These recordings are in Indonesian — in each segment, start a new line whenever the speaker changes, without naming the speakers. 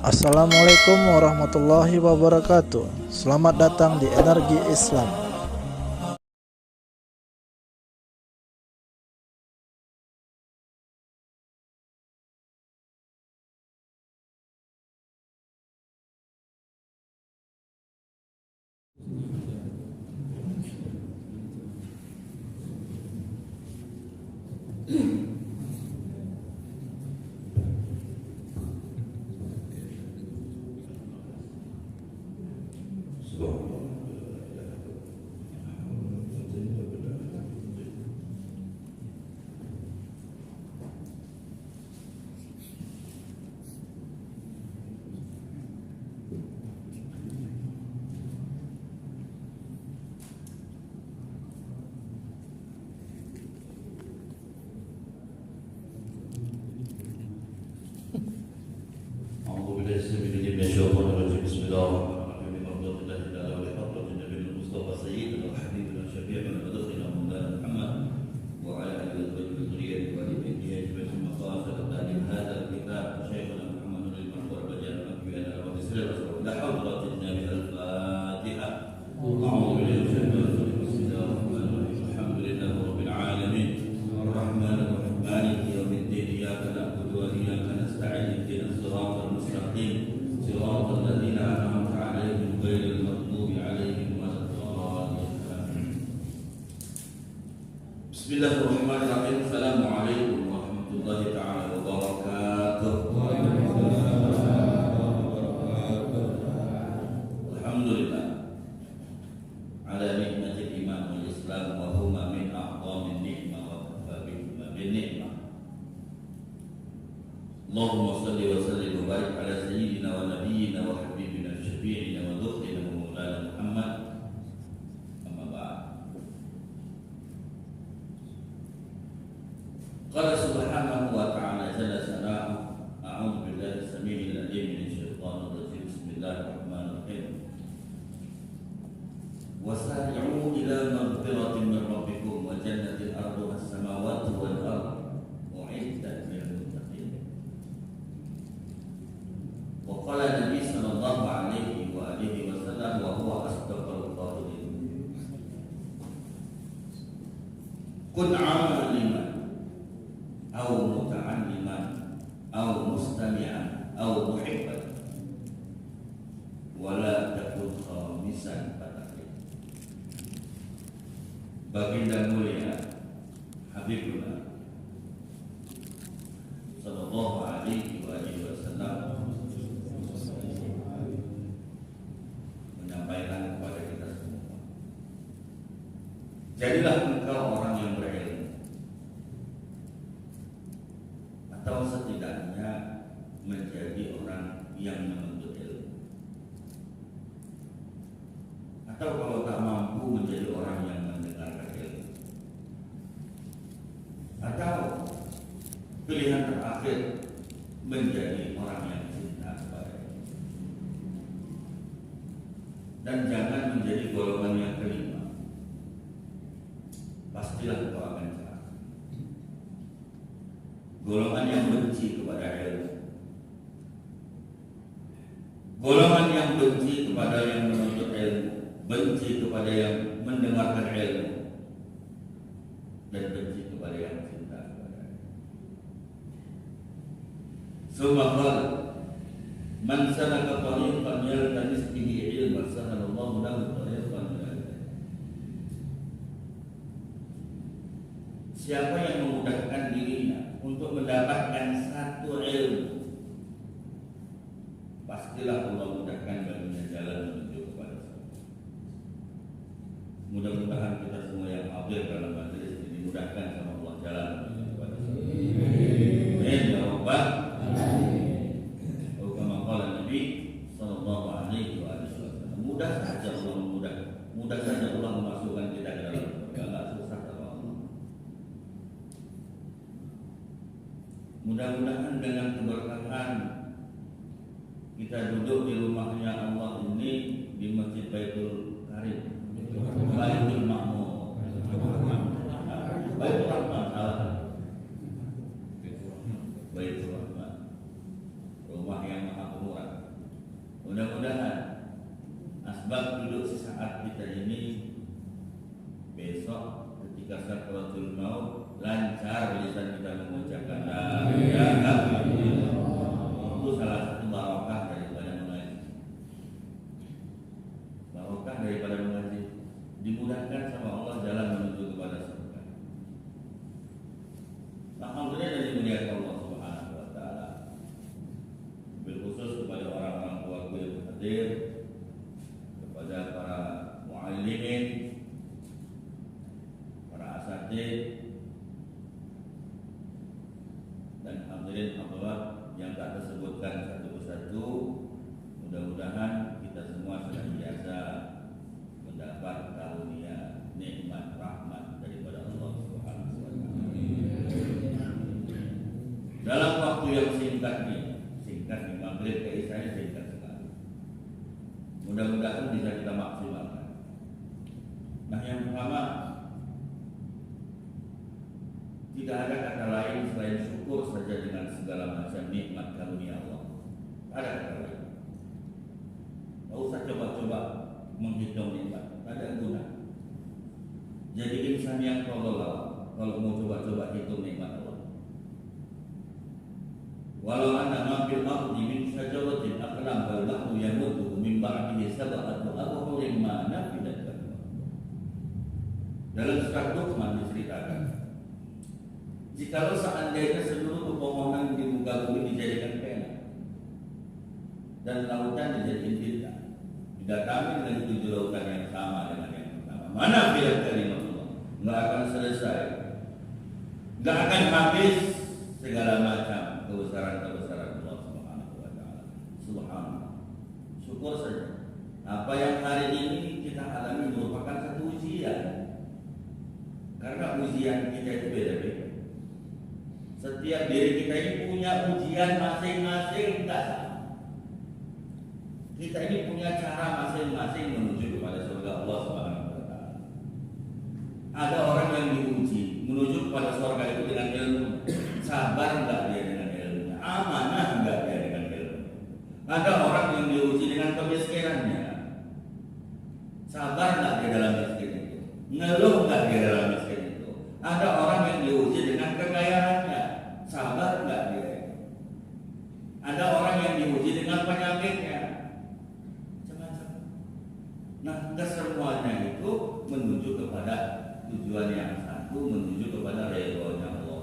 Assalamualaikum warahmatullahi wabarakatuh. Selamat datang di Energi Islam.
Bismillahirrahmanirrahim. Assalamualaikum warahmatullahi taala wabarakatuh. Alhamdulillah ala nikmatil iman wal islam wa huma min a'zamin ni'mah wa kafa bihima bin ni'mah. Allahumma salli wa sallim wa barik ala sayyidina wa nabiyyina wa habibina syafi'ina wa dhukrina wa maulana Muhammad. Qala subhanahu wa ta'ala jalla sana'u a'udzu billahi as-sami'il 'alim minasy syaithanir rajim. Bismillahirrahmanirrahim. Wasari'u ila maghfiratin min rabbikum wa jannatin 'arduha as-samawati wal ardh u'iddat lil muttaqin. Wa qala Nabi sallallahu alaihi wa alihi wasallam wa huwa asdaqul qa'ilin. Kun 'aliman أو متعلما أو مستمعا أو محبا ولا تكن خامسا فتقلد. Baginda mulia Habibullah sallallahu alaihi wasallam menyampaikan kepada kita semua, jadilah engkau orang yang berilmu, atau setidaknya menjadi orang yang menuntut ilmu, atau kalau tak mampu menjadi orang yang mendengarkan ilmu, atau pilihan terakhir menjadi orang yang cinta kepada ilmu. Dan jangan menjadi golongan yang kelima, pastilah engkau akan golongan yang benci kepada ilmu, golongan yang benci kepada yang menuntut ilmu, benci kepada yang mendengarkan ilmu, dan benci kepada yang cinta kepada ilmu. Subhanallah, man salaka tariqan yaltamis bihi ilman sahalallahu lahu tariqan ila al-jannah. Siapa yang memudahkan dirinya untuk mendapatkan satu ilmu, pastilah Allah mudahkan baginya jalan menuju kepada surga. Mudah-mudahan kita semua yang hadir dalam majelis ini dimudahkan sama Allah jalan menuju kepada surga. Amin ya rabbal alamin. Kama qala Nabi sallallahu alaihi wasallam, mudah saja Allah mudah saja Allah memasukkan kita ke dalam surga. Enggak susah sama Allah. Mudah-mudahan dengan keberkahan kita duduk di rumahnya Allah ini, di Masjid Baitul Karim, Baitul Ma'mur, Baitul Rahman, Baitul Rahman, rumah yang maha pemurah. kita ini besok ketika sakaratul maut lancar lisan kita mengucapkan la ilaha illallah. Itu salah satu barokah daripada mengaji. Barokah daripada mengaji, dimudahkan sama Allah jalan menuju kepada surga. Alhamdulillah dari mulia Allah Subhanahu wa taala. Bil khusus kepada orang-orang tua yang hadir, kepada para muallimin, para asatidz, dan hadirin hadirat yang tak tersebutkan satu persatu. Mudah-mudahan kita semua sudah biasa mendapat karunia nikmat rahmat daripada Allah Subhanahu wa taala. Dalam waktu yang singkat nih maghrib ke isya ini singkat sekali. Mudah-mudahan bisa kita maksimalkan. Nah, yang pertama, tidak ada kata lain selain syukur saja dengan segala macam nikmat karunia Allah. Tak ada kata lain. Tak usah coba-coba menghitung nikmat, tak ada guna. Jadi insan yang tolol kalau mau coba-coba hitung nikmat Allah. Walau anna ma fil ardi min syajaratin aqlam wal bahru yamuddu min ba'dihi sab'atu abhurin ma nafidat kalimah. Dalam surat Luqman diceritakan, jikalau seandainya seluruh pepohonan di muka bumi dijadikan pena dan lautan dijadikan bintang, didatangi dengan 7 lautan yang sama dengan yang pertama, mana filat kalimat Allah, nggak akan selesai, nggak akan habis segala macam kebesaran-kebesaran Allah Subhanahu wa taala. Subhanallah. Syukur saja. Apa yang hari ini kita alami merupakan satu ujian. Karena ujian kita itu beda-beda. Setiap diri kita ini punya ujian masing-masing, enggak sama. Kita ini punya cara masing-masing menuju kepada surga Allah Subhanahu wa taala. Ada orang yang diuji menuju kepada surga itu dengan ilmu. Sabar enggak dia dengan ilmunya? Amanah enggak dia dengan ilmu? Ada orang yang diuji dengan kemiskinannya. Sabar enggak dia dalam miskin itu? Ngeluh enggak dia dalam miskin itu? Ada orang yang diuji dengan kekayaannya. Sabar enggak dia? Ada orang yang diuji dengan penyakitnya. Macam-macam. Nah, kesemuanya itu menuju kepada tujuan yang satu, menuju kepada ridhonya Allah.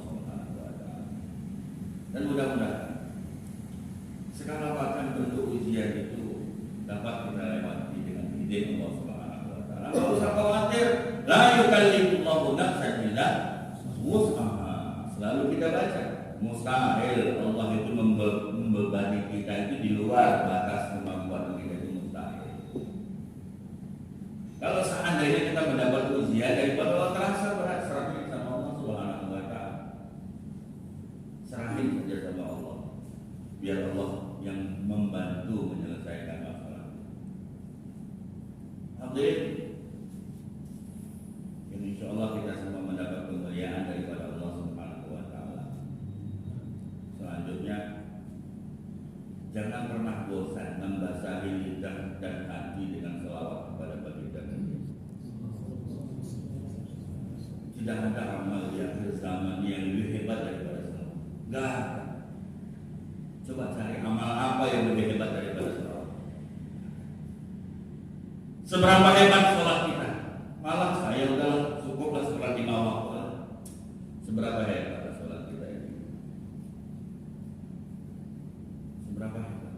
Dan mudah-mudahan segala macam bentuk ujian itu dapat kita lewati dengan izin Allah Subhanahu wa taala. Enggak usah khawatir, la yukallifullahu nafsan illa wus'aha. Selalu kita baca, mustahil Allah itu membebani kita itu di luar batas kemampuan kita, itu mustahil. Kalau seandainya kita mendapat ujian daripada Allah, terasa berat, serahin sama Allah Subhanahu wa taala. Serahin saja sama Allah, biar Allah yang membantu menyelesaikan masalah. Hadirin, insya Allah kita semua mendapat kemuliaan daripada Allah Subhanahu wa taala. Selanjutnya, jangan pernah bosan membasahi lidah dan hati dengan selawat kepada baginda Nabi. Tidak ada amal di akhir zaman yang lebih hebat daripada selawat. Enggak ada. Coba cari amal apa yang lebih hebat daripada selawat. Seberapa hebat sholat kita? Malah saya udah cukuplah sholat 5 waktu. Seberapa hebat sholat kita ini? Seberapa hebat?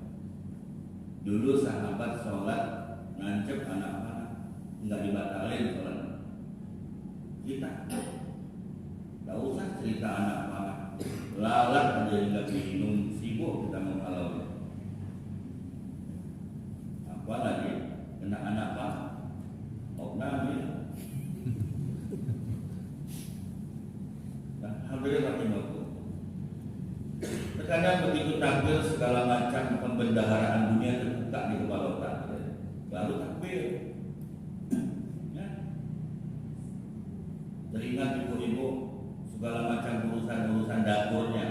Dulu sahabat sholat ngancep anak-anak, nggak dibatalin sholat. Kita nggak usah cerita anak-anak, lalat aja nggak minum, sibuk kita menghalau. Apalagi kena anak pak, oknami. Nah, hampir waktu. Terkadang begitu tampil segala macam pembendaharaan dunia terbuka di kepala otak, baru takbir. Ya. Teringat ibu-ibu segala macam urusan-urusan dapurnya,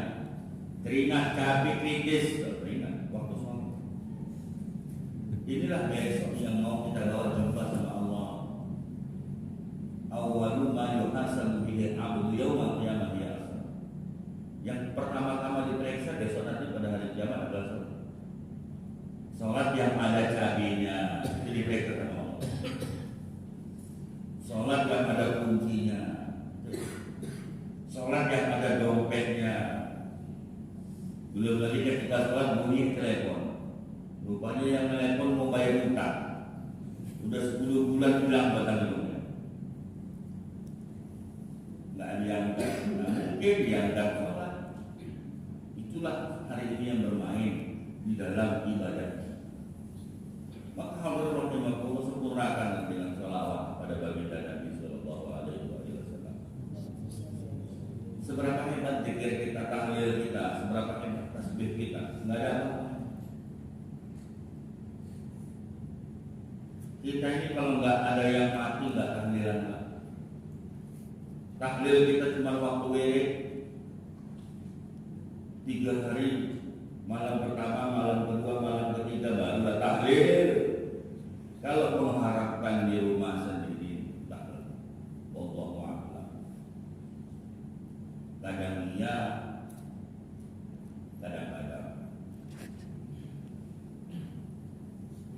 teringat cabai kritis, teringat waktu suami. Inilah besok yang mau kita bawa jumpa sama Allah. Belum lagi ketika sholat bunyi telepon. Rupanya yang telepon mau bayar utang. Udah 10 bulan hilang batang-batangnya. Nggak diangkat. Nah, mungkin diangkat sholat. Itulah hari ini yang bermain di dalam ibadah. Maka hadirin rahimakumullah, sempurnakan dengan sholawat kepada baginda Nabi Sallallahu Alaihi Wasallam. Seberapa hebat zikir kita, tahlil kita, seberapa hebat tasbih kita, nggak ada apa. Kita ini kalau nggak ada yang mati nggak tahlilan. Tahlil kita cuma waktu wirid 3 hari, malam pertama, malam kedua, malam ketiga baru tahlil. Kalau mengharapkan di rumah sendiri, tahlil. Wallahu a'lam. Kadang iya, kadang-kadang.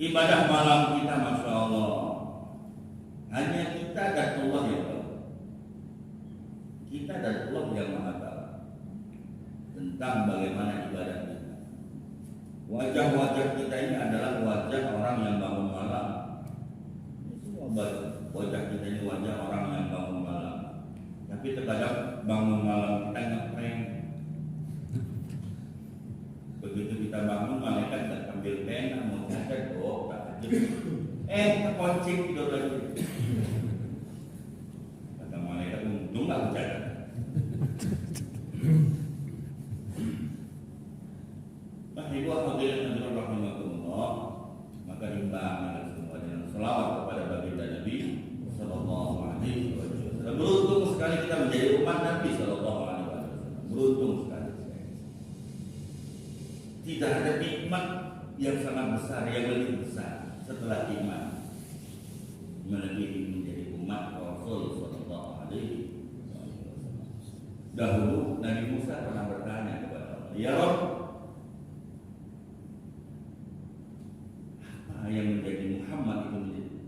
Ibadah malam kita, masya Allah, hanya kita dan Allah yang tahu. Kita dan Allah yang maha tahu tentang bagaimana ibadah kita. Wajah-wajah kita ini adalah wajah orang yang bangun malam. Semua wajah kita ini wajah orang yang bangun malam. Tapi terkadang bangun malam kita ngeprank. Begitu kita bangun, malaikat tak ambil pena, mau catat, tak aja. Terkunci tidur lagi. Kata malaikat, untung aku catat. Ibu hadirin rahimakumullah, maka imbang semua dengan selawat kepada baginda Nabi Sallallahu Alaihi Wasallam. Beruntung sekali kita menjadi umat Nabi Sallallahu Alaihi Wasallam. Beruntung sekali. Tidak ada nikmat yang sangat besar, yang lebih besar setelah iman, melebihi menjadi umat Rasul Sallallahu Alaihi Wasallam. Dahulu Nabi Musa pernah bertanya kepada Allah, ya Rabb, yang menjadi Muhammad itu menjadi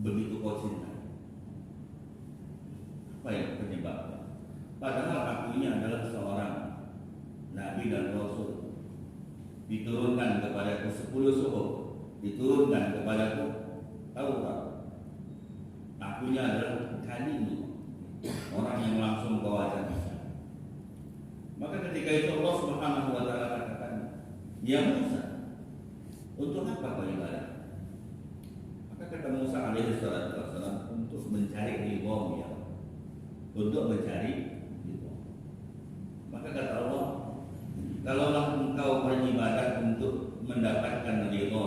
begitu kau cinta? Apa yang penyebabnya? Padahal aku ini adalah seorang Nabi dan Rasul, diturunkan kepadaku 10 suhuf, diturunkan kepadaku Taurat. Akunya adalah kalimu, orang yang langsung kau ajak. Maka ketika itu Allah Subhanahu wa taala katakan, ya Musa, untuk apa kau ibadah? Maka kata Musa alaihi salatu wassalam, untuk mencari ridho-Mu ya. Untuk mencari ridho. Maka kata Allah, kalaulah engkau beribadah untuk mendapatkan ridho,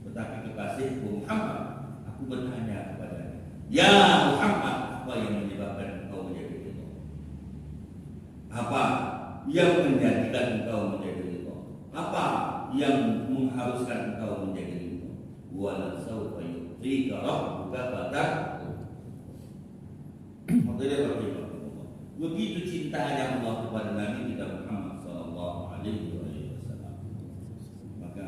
tetapi kekasihku Muhammad, aku bertanya kepadanya, ya Muhammad, apa yang menyebabkan engkau menjadi ridho? Apa yang menjadikan engkau menjadi ridho? Apa yang mengharuskan engkau menjadi ridho? Wala sawfa yu'tika rabbuka fataqwa. Begitu cintanya Allah kepada Nabi kita Muhammad sallallahu alaihi wasallam. Maka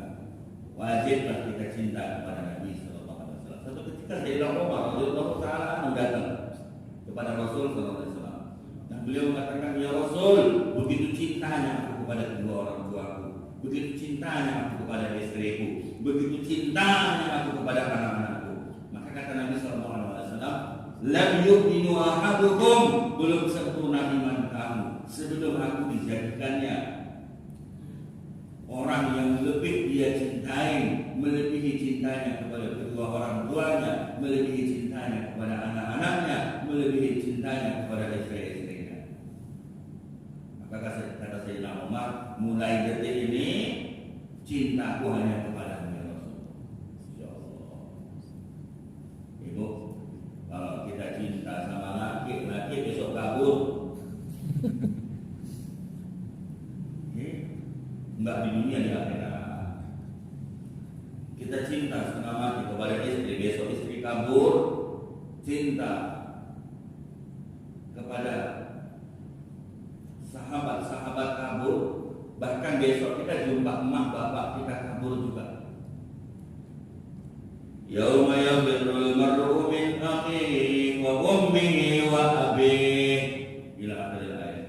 wajiblah kita cinta kepada Nabi sallallahu alaihi wasallam. Satu ketika Sayyidina Umar radhiyallahu taala datang kepada Rasul sallallahu alaihi wasallam. Dan beliau mengatakan, ya Rasul, begitu cintanya aku kepada kedua orang tuaku, begitu cintanya aku kepada istriku, begitu cintanya aku kepada anak-anakku. Maka kata Nabi sallallahu alaihi wasallam, lam yu'minu ahadukum, belum sempurna iman kamu sebelum aku dijadikannya orang yang lebih dia cintai, melebihi cintanya kepada kedua orang tuanya, melebihi cintanya kepada anak-anaknya, melebihi cintanya kepada istri-istrinya. Maka kata Sayyidina Umar, mulai detik ini cintaku hanya kepada Rasul. Insyaallah. Ibu, kalau kita cinta sama laki besok kabur. Enggak di dunia, di akhirat. Kita cinta setengah mati kepada istri, besok istri kabur. Cinta kepada sahabat-sahabat kabur. Bahkan besok kita jumpa emak bapak kita kabur juga. Yauma yafirrul mar'u min akhihi wa ummihi wa abihi ila akhir ayat.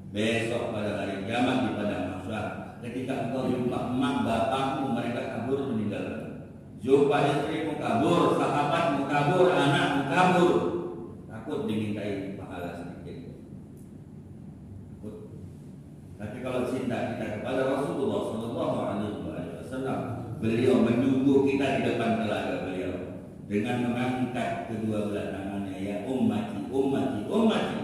Besok pada hari kiamat di padang mahsyar Islam. Ketika engkau jumpa emak bapakmu mereka kabur meninggalkan. Jumpa istrimu kabur, sahabatmu kabur, anakmu kabur. Takut dimintai pahala sedikit. Takut. Tapi kalau cinta kita kepada Rasulullah Sallallahu Alaihi Wasallam, beliau menunggu kita di depan telaga beliau dengan mengangkat kedua belah tangannya, ya ummati, ummati, ummati,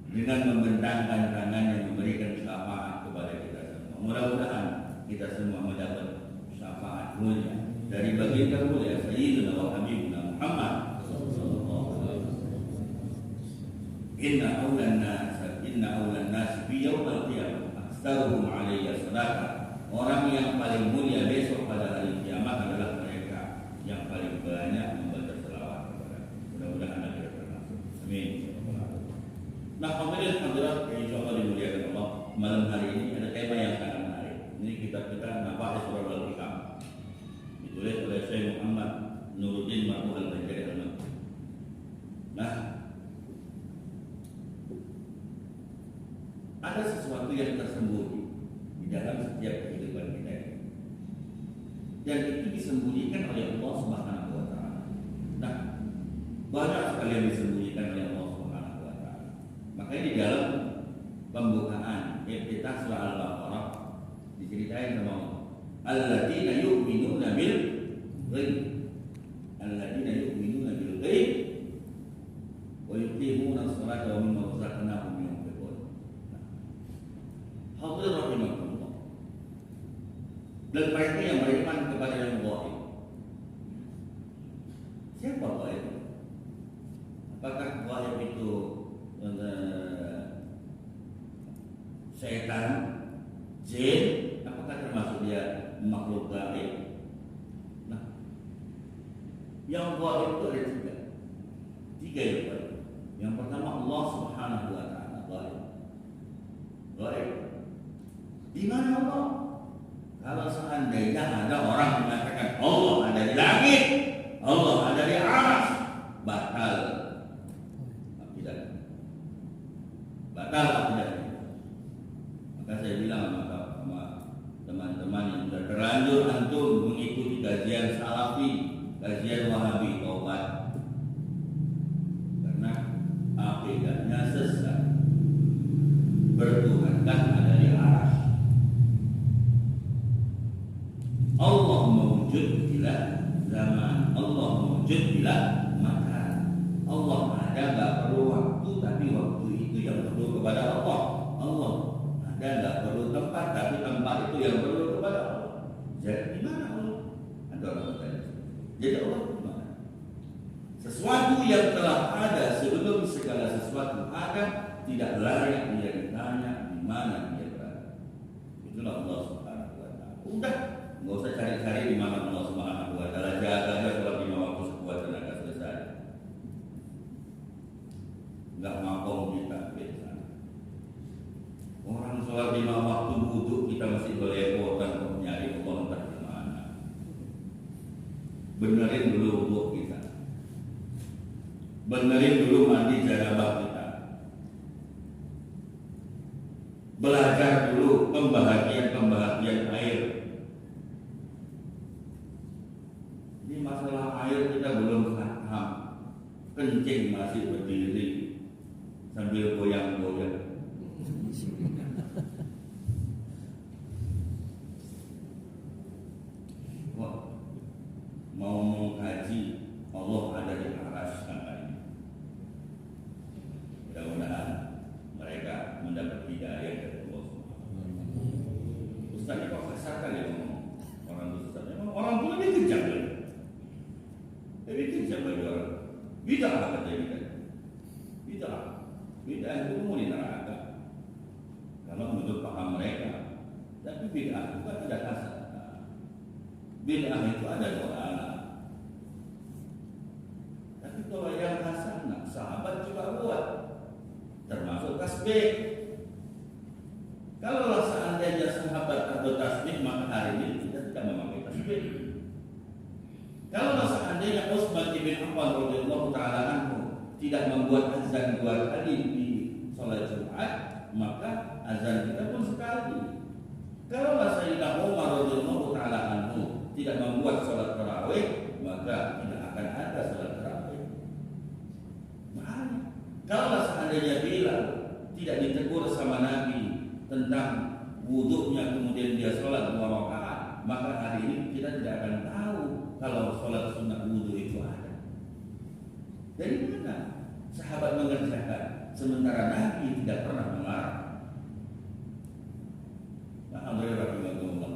dengan membentangkan tangannya memberikan syafaat kepada kita semua. Mudah-mudahan kita semua mendapat syafaat mulia dari baginda mulia Sayyidina wa Habibina Muhammad sallallahu alaihi wasallam. Inna awlan nas fi yaumil qiyamah aktsaruhum alayya sadaqah. Orang yang paling mulia besok pada hari kiamat adalah mereka yang paling banyak membaca selawat kepada. Mudah-mudahan kita termasuk. Amin. Nah, hadirat insyaallah dimuliakan Allah, malam hari ini ada tema yang sangat menarik. Ini kitab kita Nafa'is Surah Al-Hikam, ditulis oleh Syekh Muhammad Nuruddin Mar'u Al-Bajari Al-Makki. Nah, ada sesuatu yang tersembunyi di dalam setiap kehidupan kita ini, dan itu disembunyikan oleh Allah Subhanahu wa Ta'ala. Nah, banyak sekali yang disembunyikan oleh Allah Subhanahu wa Ta'ala. Makanya di dalam pembukaan Iftitah Surah Al-Baqarah diceritain sama Allah, alladzina yu'minuna bil ghaib, alladzina yu'minuna bil ghaib wa yuqimuna as-salata wa mimma razaqnahum yunfiqun. Hadirin rahimakumullah. Dan mereka yang beriman kepada yang gaib. Siapa gaib? Apakah gaib itu setan, jin, apakah termasuk dia makhluk gaib? Nah, yang gaib itu ada tiga yang gaib. Yang pertama Allah Subhanahu wa Ta'ala gaib. Gaib. Di mana Allah? Kalau seandainya ada orang mengatakan Allah ada di langit, Allah ada di atas, batal. Batal akidahnya. Maka saya bilang sama teman-teman yang sudah terlanjur antum mengikuti kajian salafi, kajian wahabi, taubat. Karena akidahnya sesat. Bertuhankan ada di aras. Allah mewujud bila zaman, Allah mewujud bila makan. Allah ada nggak perlu waktu, tapi waktu itu yang perlu kepada Allah. Allah ada nggak perlu tempat, tapi tempat itu yang perlu kepada Allah. Jadi di mana Allah? Ada orang bertanya. Jadi Allah di mana? Sesuatu yang telah ada sebelum segala sesuatu ada, tidak layak dia ditanya di mana dia berada. Itulah Allah Subhanahu wa Ta'ala. Udah, nggak usah cari-cari di mana Allah Subhanahu wa Ta'ala. Jaga aja sholat 5 waktu sekuat tenaga selesai. Nggak makom kita biasa. Orang sholat 5 waktu wudu kita masih belepotan untuk nyari Allah entah di mana. Benerin dulu wudu kita. Benerin dulu mandi janabah kita. Belajar dulu pembahagian air. Ini masalah air kita belum paham. Kencing masih berdiri sambil goyang-goyang. Wah, mau mengkaji Allah ada di aras katanya. Mudah-mudahan mereka mendapat hidayah dari Allah. Ustaznya kok kasar kali ngomong orang itu Ustaznya. Orang itu lebih kejam lagi. Lebih kejam lagi orang. Bidah kata dia. Bidah. Bidah itu mau di neraka. Kalau menurut paham mereka. Tapi bidah itu kan tidak kasar. Bidah itu ada doa. Tapi kalau yang hasanah sahabat juga buat, termasuk tasbih. Kalau seandainya sahabat atau tasbih, maka hari ini kita tidak memakai tasbih. Kalau seandainya Utsman bin Affan radhiyallahu taala anhu tidak membuat azan 2 kali di sholat Jumat, maka azan kita Kalau Sayyidina Umar radhiyallahu taala anhu tidak membuat sholat tarawih, maka tidak akan ada sholat tarawih. Makanya, kalau seandainya Bilal tidak ditegur sama Nabi tentang wudhunya kemudian dia sholat 2 rakaat, maka hari ini kita tidak akan tahu kalau sholat sunnah wudhu itu ada. Dari mana sahabat mengerjakan sementara Nabi tidak pernah melarang? Nah, alhamdulillah,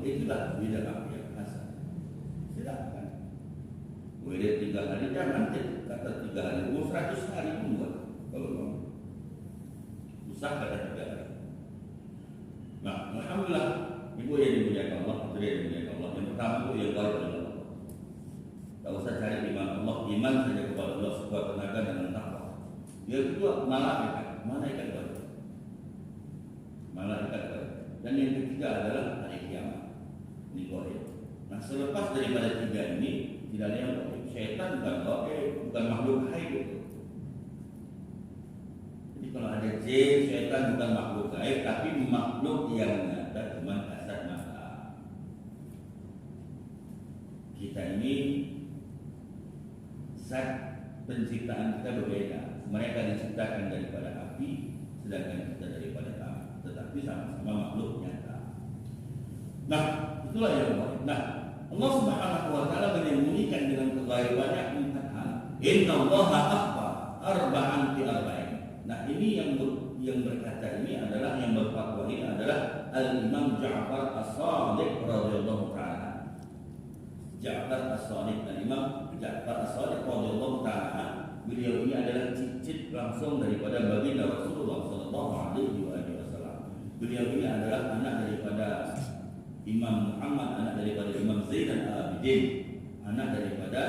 itulah bid'ah yang hasan. Silakan. Boleh 3 hari, jangan kata 3 hari, 100 hari pun buat kalau mau. Usah kata 3 hari. Nah, alhamdulillah, ibu yang dimuliakan Allah, hadirin yang dimuliakan Allah. Yang pertama itu yang gaib adalah Allah. Tak usah cari iman Allah, iman saja kepada Allah sekuat tenaga dengan takwa. Yang kedua, malaikat gaib. Malaikat gaib. Dan yang ketiga adalah hari kiamat. Ini gaib. Nah, selepas daripada 3 ini tidak ada yang gaib. Syaitan bukan gaib, bukan makhluk gaib itu. Jadi kalau ada jin, syaitan bukan makhluk gaib, tapi makhluk yang nyata cuma kasat mata. Kita ini zat penciptaan kita berbeda. Mereka diciptakan daripada api, sedangkan kita daripada tanah. Tetapi sama-sama makhluk nyata. Nah, itulah yang baik. Nah, Allah Subhanahu wa taala menyembunyikan dengan kegaibannya 4 hal. Innallaha akhfa arba'an fi arba'in. Nah, ini yang berkata ini adalah yang berfatwa ini adalah Al-Imam Ja'far As-Shadiq radhiyallahu taala. Ja'far As-Shadiq, Al-Imam Ja'far As-Shadiq radhiyallahu taala. Beliau ini adalah cicit langsung daripada baginda Rasulullah sallallahu alaihi wasallam. Beliau ini adalah anak daripada Imam Muhammad, anak daripada Imam Zainal Abidin, anak daripada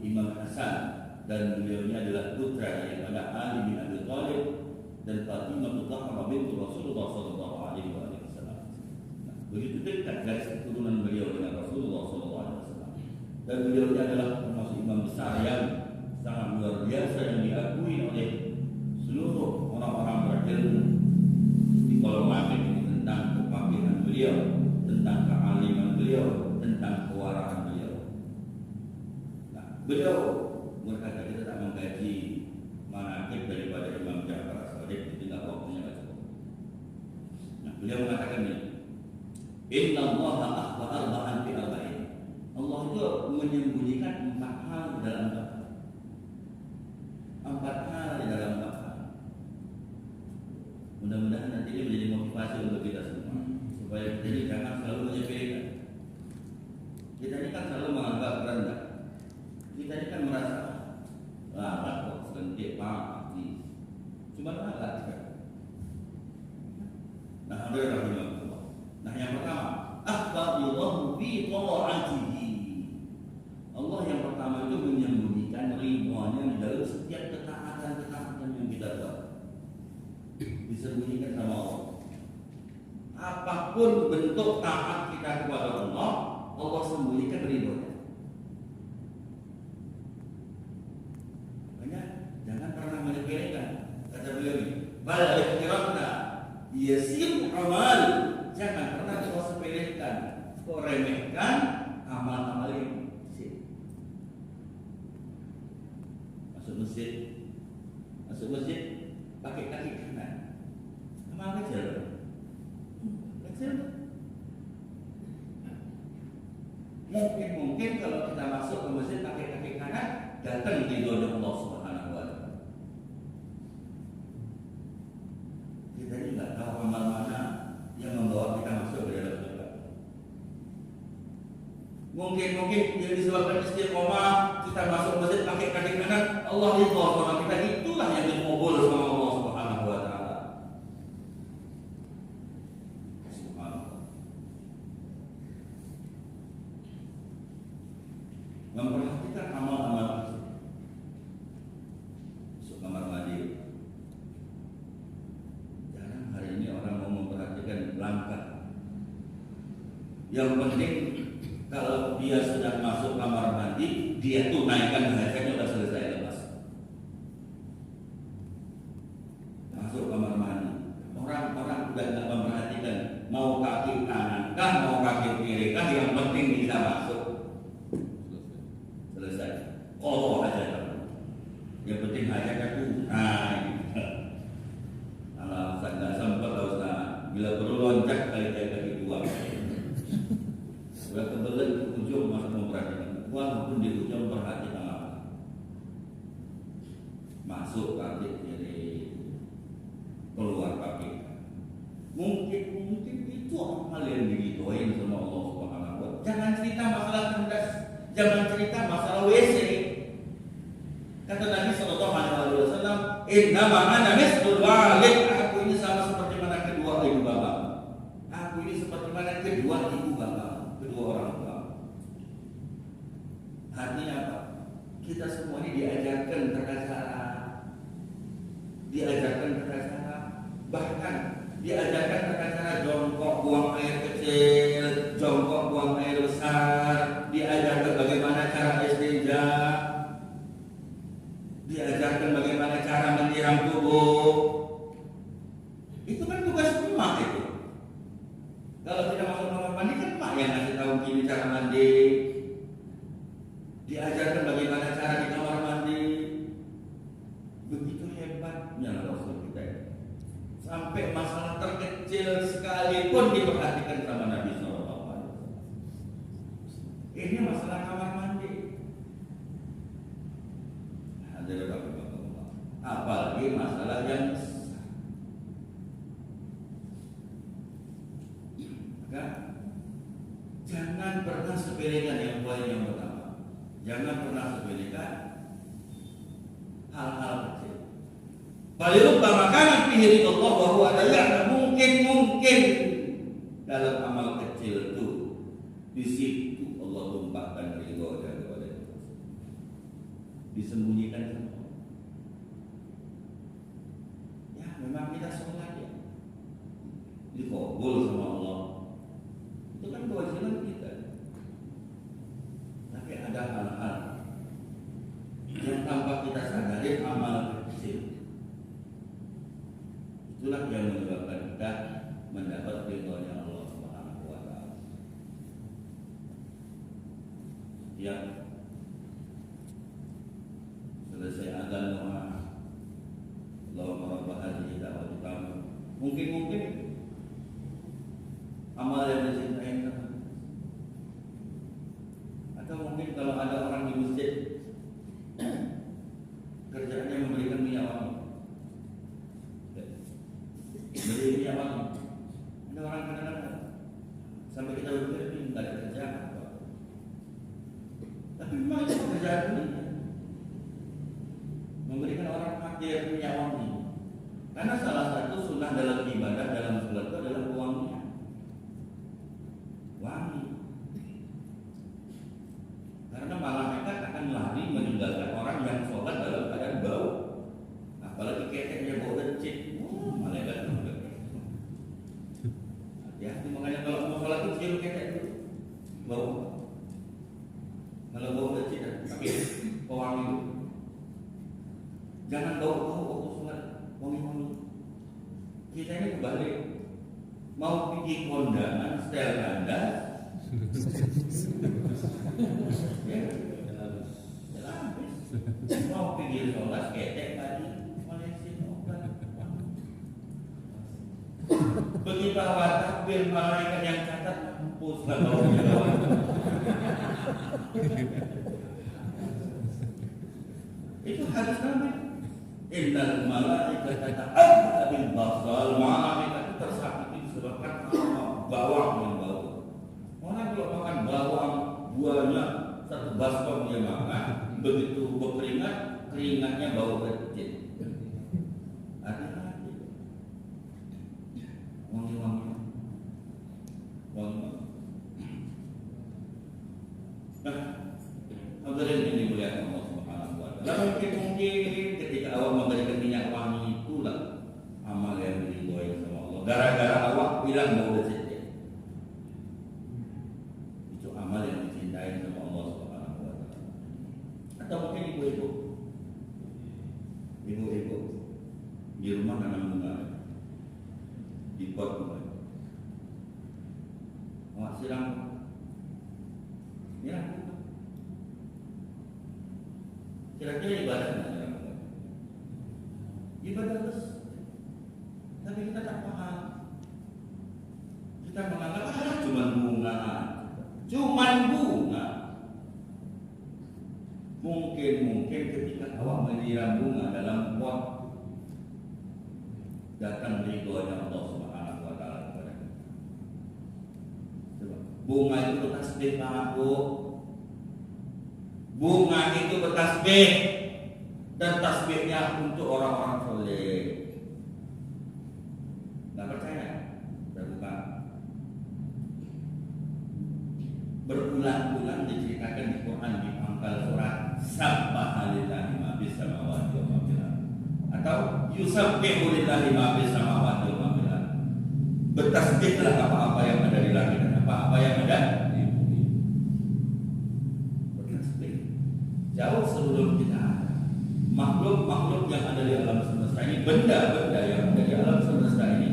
Imam Hasan, dan beliau ini adalah putra daripada Ali bin Abi Thalib dan Fatimah Zahra binti Rasulullah sallallahu alaihi wasallam. Begitu dekat garis keturunan beliau dengan Rasulullah sallallahu alaihi wasallam. Dan beliau ini adalah termasuk imam besar yang sangat luar biasa yang diakui oleh seluruh orang-orang berilmu di kolom langit ini tentang kepakiran beliau, tentang kealiman beliau, tentang kewarahan beliau. Nah, beliau berkata kita tak mengkaji manaqib daripada Imam Ja'far As-Shadiq, tidak waktunya nggak cukup. Nah, beliau mengatakan ini, Innallaha akhfa arba'an fi arba'in. Allah itu menyembunyikan 4 hal di dalam 4 hal. 4 hal di dalam 4 hal. Mudah-mudahan nanti ini menjadi motivasi untuk kita semua, supaya kita ini jangan selalu menyepelekan. Kita ini kan selalu menganggap rendah. Kita ini kan merasa larat kok, selentik mati. Cuma larat kan. Nah, alhamdulillah. Nah, yang pertama, akhbarullahu bi ta'atihi. Allah yang pertama itu menyembunyikan ridhonya di dalam setiap ketaatan-ketaatan yang kita buat. Disembunyikan sama Allah. Apapun bentuk taat kita kepada Allah, Allah sembunyikan ridhonya. Makanya jangan pernah menyepelekan. Kata beliau ini, bal ikhtiramna yasir amal. Jangan pernah kau sepelekan, kau remehkan amal-amal yang kecil. Masuk masjid, pakai kaki kanan. Amal kecil. Mungkin kalau kita masuk ke masjid pakai kaki kanan, datang di doa Allah Subhanahu wa taala. Kita ini nggak tahu amal mana yang membawa kita masuk ke dalam surga. Mungkin yang disebabkan istiqomah kita masuk masjid pakai kaki kanan, Allah ridho sama kita, itulah yang dikabul sama Allah Subhanahu wa taala. Subhanallah. Memperhatikan amal-amal masuk kamar mandi. Jarang hari ini orang mau memperhatikan langkah. Yang penting kalau dia sudah masuk kamar mandi, dia tunaikan hajatnya sudah selesai lepas. Masuk kamar mandi, orang udah nggak memperhatikan mau ke kaki kanan kah, mau kaki kiri kah, yang penting bisa masuk. Selesai. Oh aja. Yang penting hajatnya tunai. Kalau Ustaz nggak sempat, Ustaz, bila perlu loncat kaki dua. Sudah kebetulan di ujung masa memperhatikan, walaupun di ujung perhatikan apa? Masuk kaki kiri, keluar kaki. Mungkin itu amal yang diridhoin sama Allah Subhanahu wa Ta'ala. Jangan cerita masalah tandas, jangan cerita masalah WC. Kata Nabi Sallallahu Alaihi Wasallam, Inna ma'ana mislu walid. Aku ini sama seperti mana kedua ibu bapak. Aku ini seperti mana kedua ibu bapak, kedua orang tua. Artinya apa? Kita semua ini diajarkan tata cara, bahkan diajarkan tata cara jongkok buang air kecil, jongkok buang air besar, diajarkan bagaimana cara istinja, diajarkan bagaimana cara menyiram tubuh. Itu kan tugas emak itu. Kalau tidak masuk kamar mandi kan emak yang ngasih tahu gini cara mandi. Diajarkan bagaimana cara di kamar mandi. Begitu hebatnya Rasul kita. Sampai masalah terkecil sekalipun diperhatikan sama Nabi Sallallahu Alaihi Wasallam. Ini masalah kamar mandi. Apalagi masalah yang besar. Maka jangan pernah sepelekan yang poin yang pertama. Jangan pernah sepelekan hal-hal kecil. Balirubba makanan fihi Allah wa huwa la mungkin dalam amal kecil itu di situ Allah tumpahkan ridho dari Allah. Disembunyikan semua. Ya, memang kita sholat ya dikabul sama Allah. Itu kan kewajiban kita. Tapi ada hal-hal yang tanpa kita sadari amal kecil. Itulah yang menyebabkan kita mendapat ridhonya Allah Subhanahu wa Ta'ala. Ya, selesai azan doa, Allahumma rabb hadhihi da'wati tammah. Mungkin amal yang dicintai Tuhan. Atau mungkin kalau ada orang di masjid kerjaannya memberikan minyak wangi. Beri minyak wangi. Ada orang kadang-kadang sampai kita berpikir ini enggak ada kerjaan apa. Tapi memang itu pekerjaan ini. Memberikan orang fakir minyak wangi. Karena salah satu sunnah dalam ibadah dalam sholat itu adalah wanginya. Wangi. Karena malaikat akan lari meninggalkan orang yang sholat dalam keadaan bau. Apalagi keteknya bau becik. Malaikat meninggalkan. Hati-hati, makanya kalau mau sholat itu cium ketek dulu. Bau. Kalau bau becik tapi pewangi dulu. Jangan bau-bau waktu sholat, wangi-wangi. Kita ini kebalik. Mau pergi kondangan, setel kandas. Ya, mau pergi sholat, ketek tadi, malesin obat. Begitu awal takbir, malaikat yang catat, mampus lah baunya kawan. Itu hadis Nabi. Innal malaikata ta'adda bil basal. Malaikat itu tersakiti disebabkan bawang yang bau. Orang kalau makan bawang buahnya satu baskom dia makan, begitu berkeringat, keringatnya bau kecil. Hati-hati. Wangi-wangi. Nah, hadirin yang dimuliakan Allah Subhanahu wa Ta'ala. Mungkin ketika awak memberikan minyak wangi itulah amal yang diridhoi sama Allah. Gara-gara awak bilang bau becek. Itu amal yang dicintai sama Allah Subhanahu wa Ta'ala. Atau mungkin ibu-ibu di rumah nanam bunga di pot bunga. Awak siram. Ya. Kira-kira ibadah nggak? Ibadah terus. Tapi kita tak paham. Kita menganggap cuma bunga. Cuman bunga. Mungkin ketika awak menyiram bunga dalam pot, datang ridhonya Allah Subhanahu wa taala kepada kita. Bunga itu bertasbih Pak Bu. Bunga itu bertasbih, dan tasbihnya untuk orang-orang soleh. Nggak percaya? Saya buka. Berulang-ulang diceritakan di Quran di pangkal surat Sabbaha lillahi ma fis samawati wa ma fil ardh, atau yusabbihu lillahi ma fis samawati wa ma fil ardh. Bertasbihlah apa-apa yang ada di langit dan apa-apa yang ada di bumi. Bertasbih. Jauh sebelum kita ada. Makhluk-makhluk yang ada di alam semesta ini, benda-benda yang ada di alam semesta ini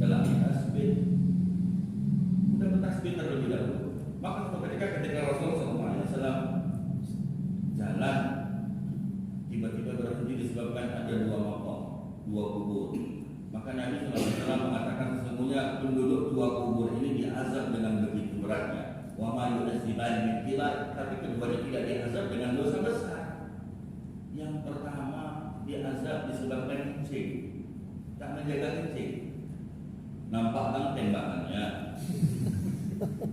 telah bertasbih. Sudah bertasbih terlebih dahulu. Maka ketika Rasulullah SAW jalan, tiba-tiba berhenti disebabkan ada dua makam, dua kubur. Maka Nabi SAW mengatakan sesungguhnya penduduk dua kubur ini diazab dengan begitu beratnya. Wa ma yu'adziban min qila, tapi keduanya tidak diazab dengan dosa besar. Yang pertama diazab disebabkan kencing, tak menjaga kencing. Nampak bang tembakannya.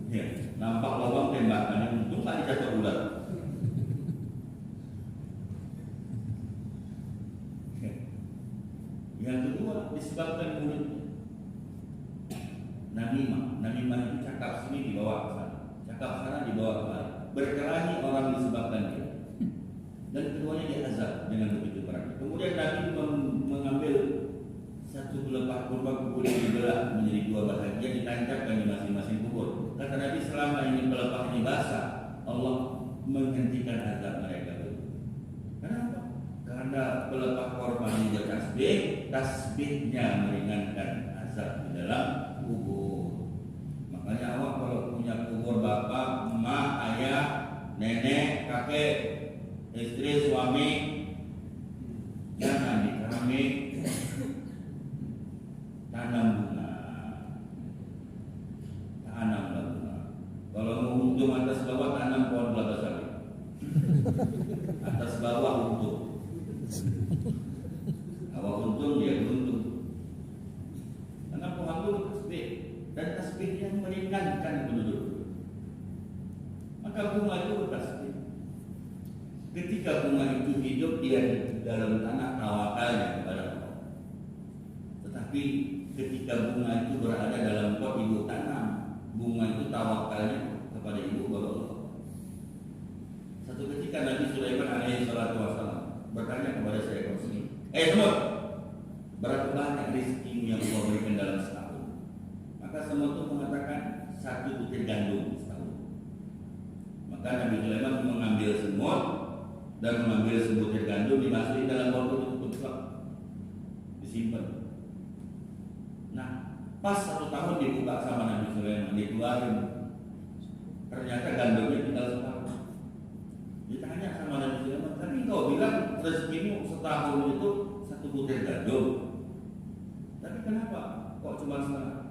Ya, nampak lubang tembakannya, untung tak dijatuh ular. Yang kedua disebabkan mulutnya. Namimah itu cakap sini dibawa ke sana, cakap sana dibawa kemari, berkelahi orang disebabkan dia. Dan keduanya diazab dengan begitu berat. Kemudian Nabi mengambil satu pelepah kurma kubur yang dibelah menjadi dua bahagian, ditancapkan di masing-masing kubur. Kata Nabi, selama ini pelepah ini basah, Allah menghentikan azab mereka itu. Kenapa? Karena pelepah kurma ini bertasbih, tasbihnya meringankan azab di dalam kubur. Makanya awak kalau punya kubur bapak, emak, ayah, nenek, kakek, istri, suami, jangan dikeramik. Tanam bunga. Kalau mau untung atas bawah, tanam pohon kelapa sawit. Atas bawah untung. Awak untung, dia untung. Tanam pohon itu tasbih, dan tasbih yang meringankan penduduk. Maka bunga itu bertasbih. Ketika bunga itu hidup, dia dalam tanah tawakalnya kepada Allah. Tetapi ketika bunga itu berada dalam pot ibu tanam, bunga itu tawakalnya kepada ibu bapa Allah. Satu ketika Nabi Sulaiman alaihi salatu wasallam bertanya kepada seekor semut, semut, berapa banyak rezekimu yang Allah berikan dalam setahun? Maka semut itu mengatakan 1 butir gandum setahun. Maka Nabi Sulaiman mengambil semut dan mengambil sebutir gandum, dimasukin dalam botol, ditutup, disimpan. Nah, pas 1 tahun dibuka sama Nabi Sulaiman, dikeluarin, ternyata gandumnya tinggal separuh. Ditanya sama Nabi Sulaiman, tapi kau bilang rezekimu setahun itu 1 butir gandum, tapi kenapa kok cuma setengah?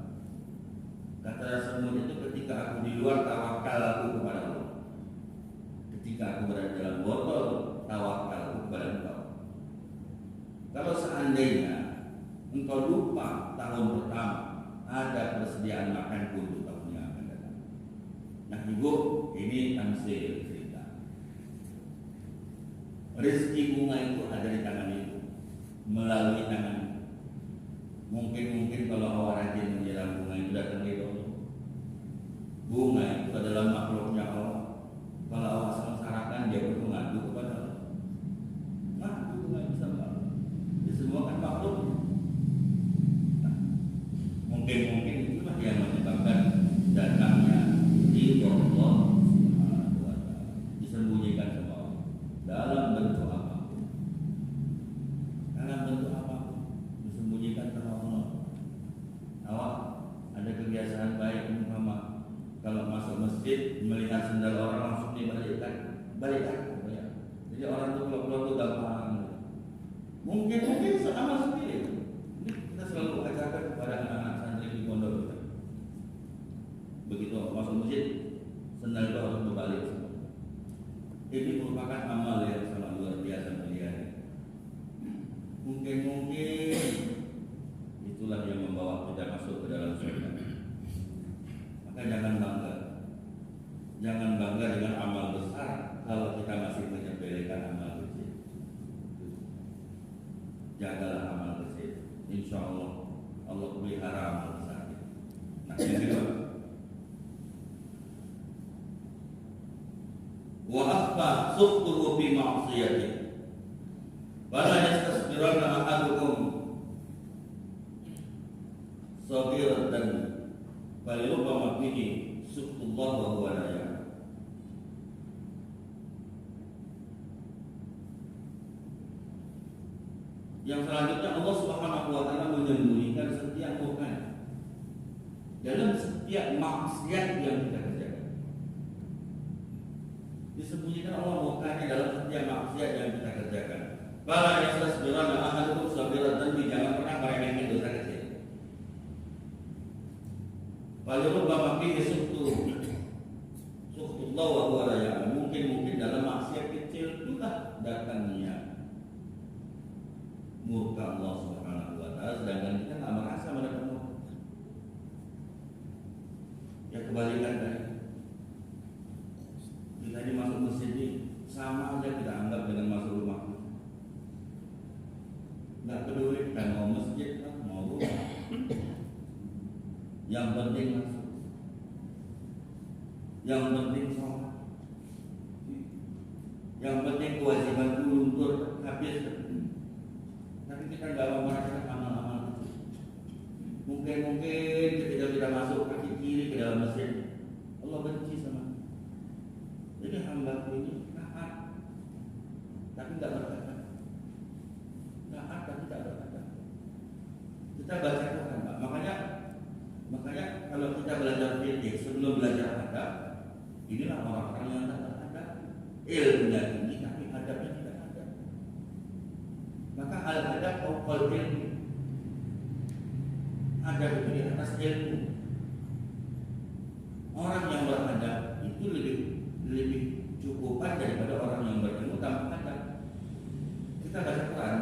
Kata semut itu, ketika aku di luar tawakal aku kepada Allah, ketika aku berada dalam botol tawakal aku kepada Engkau. Kalau seandainya engkau lupa tahun pertama, ada persediaan makan untuk tahun yang akan datang. Nah ibu, ini tamsil cerita. Rezeki bunga itu ada di tangan ibu, melalui tangan ibu. Mungkin kalau awak rajin menyiram bunga itu datang dari Allah. Bunga itu adalah makhluknya Allah. Kalau awak sengsarakan, dia perlu ngadu kepada Allah. Ngadu bunga itu sama Allah. Dia semua kan makhluk. Mungkin itulah yang menyebabkan datangnya ridho Allah Subhanahu wa taala, disembunyikan sama Allah dalam bentuk apapun. Dalam bentuk apapun disembunyikan sama Allah. Awak ada kebiasaan baik, umpama kalau masjid melihat sendal orang langsung dibalikkan, balikkan. Jadi orang tuh kalau keluar tuh gampang. Mungkin sama sendiri. Ini kita selalu ajarkan kepada anak-anak santri di pondok kita. Begitu masuk masjid, sendal itu harus berbalik. Ini merupakan amal yang sangat luar biasa mulia. Mungkin itulah yang membawa kita masuk ke dalam surga. Maka jangan bangga dengan amal besar kalau kita masih menyepelekan amal kecil. Jagalah amal kecil. Insya Allah pelihara amal besar. Nah, yang kedua, wa akhfa suqtuhu fi ma'siyati wala yastasbiranna ahadukum saghiratan bal yuqama bihi suqtullah wa huwa la ya'lam. Yang selanjutnya Allah Subhanahu wa taala menyembunyikan setiap murkanya dalam setiap maksiat yang kita kerjakan. Disembunyikan Allah murkanya dalam setiap maksiat yang kita kerjakan. Bala yastasbirana ahadukum sabiratan, jangan pernah meremehkan dosa kecil. Walau bapak fihi suhtullah wa huwa la ya'lam. Mungkin dalam maksiat kecil itulah datangnya murka Allah Subhanahu wa taala, sedangkan kita tak merasa mendapat murka. Ya kebalikan dari kita ini masuk masjid ini sama aja kita anggap dengan masuk rumah. Nggak peduli kita mau masjid kan mau rumah. Yang penting masuk. Yang penting sholat. Yang penting kewajiban luntur habis. Tapi kita nggak mau merasakan amal-amal itu. Mungkin ketika kita masuk kaki kiri ke dalam masjid, Allah benci sama. Jadi hamba ini taat, tapi nggak berkata. Taat tapi tidak berkata. Kita baca Quran, Pak. Makanya kalau kita belajar fikih sebelum belajar adab, inilah orang-orang yang tak beradab. Ilmunya tinggi tapi adabnya tidak ada. Maka al-adab fawqal ilmi. Adab itu di atas ilmu. Orang yang beradab itu lebih cukupan daripada orang yang berilmu tanpa adab. Kita baca Quran.